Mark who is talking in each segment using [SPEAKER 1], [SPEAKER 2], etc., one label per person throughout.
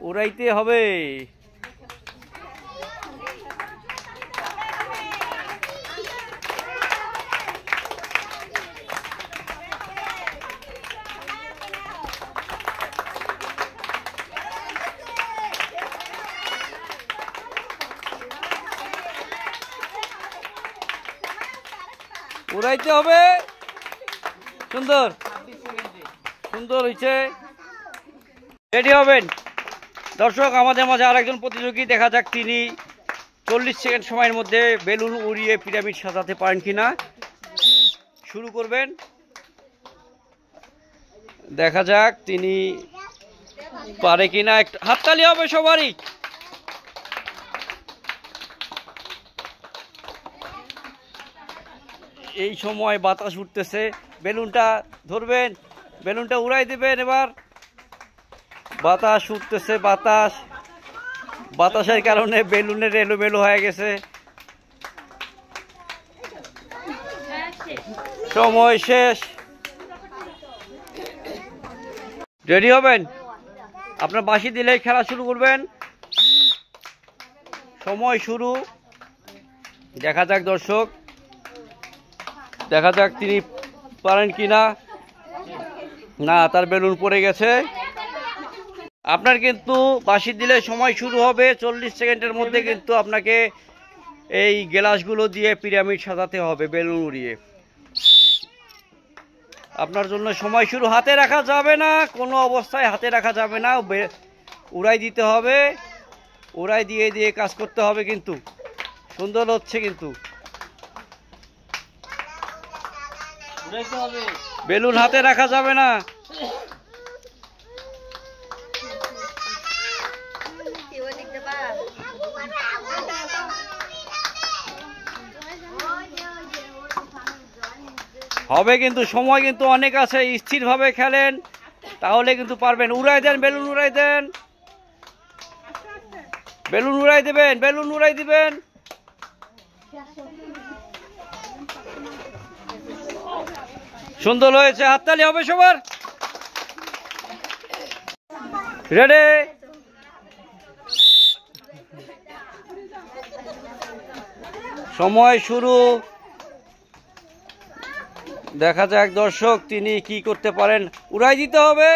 [SPEAKER 1] উড়াইতে হবে। উড়াইতে হবে। সুন্দর সুন্দর হয়েছে। রেডি হবেন দর্শক। আমাদের মাঝে আরেকজন প্রতিযোগী, দেখা যাক তিনি 40 সেকেন্ড সময়ের মধ্যে বেলুন উড়িয়ে পিরামিড সাজাতে পারেন কিনা। শুরু করবেন, দেখা যাক তিনি পারে কিনা। একটা হাততালি হবে সবারই। এই সময় বাতাস উঠতেছে, বেলুনটা ধরবেন, বেলুনটা উড়াই দিবেন। এবার বাতাস উঠতেছে, বাতাসের কারণে বেলুনের এলোমেলো হয়ে গেছে। সময় শেষ। রেডি হবেন, আপনার বাঁশি দিলেই খেলা শুরু করবেন। সময় শুরু। দেখা যাক দর্শক, দেখা যাক তিনি পারেন কিনা। না, তার বেলুন পড়ে গেছে। আপনার কিন্তু বাঁশি দিলে সময় শুরু হবে। 40 সেকেন্ডের মধ্যে কিন্তু আপনাকে এই গ্লাসগুলো দিয়ে পিরামিড সাজাতে হবে বেলুন উড়িয়ে। আপনার জন্য সময় শুরু। হাতে রাখা যাবে না, কোনো অবস্থায় হাতে রাখা যাবে না, উড়াই দিতে হবে। উড়াই দিয়ে দিয়ে কাজ করতে হবে। কিন্তু সুন্দর হচ্ছে, কিন্তু বেলুন হাতে রাখা যাবে না। হবে কিন্তু, সময় কিন্তু অনেক আছে। স্থিরভাবে খেলেন, তাহলে কিন্তু পারবেন। উড়াই দেন, বেলুন উড়াই দেন, বেলুন উড়াই দেবেন, বেলুন উড়াই দিবেন। সুন্দর হয়েছে, হাততালি হবে সবার। রেডি, সময় শুরু। দেখা যাক দর্শক তিনি কি করতে পারেন। উড়াই দিতে হবে,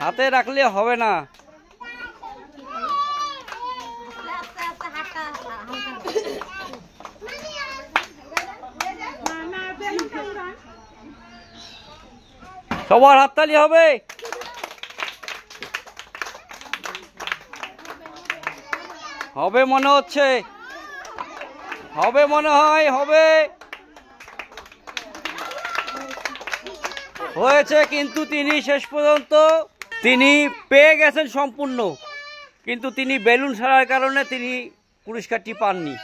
[SPEAKER 1] হাতে রাখলে হবে না। সবার হাততালি হবে। হবে মনে হচ্ছে, হবে মনে হয়, হবে। হয়েছে, কিন্তু তিনি শেষ পর্যন্ত তিনি পেয়ে গেছেন সম্পূর্ণ, কিন্তু তিনি বেলুন ছাড়ার কারণে তিনি পুরস্কারটি পাননি।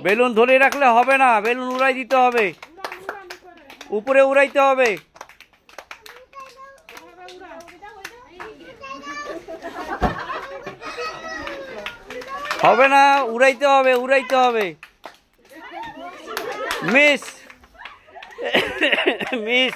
[SPEAKER 1] বেলুন ধরে রাখলে হবে না, বেলুন উড়াই দিতে হবে, উপরে উড়াইতে হবে। হবে না, উড়াইতে হবে, উড়াইতে হবে। Miss miss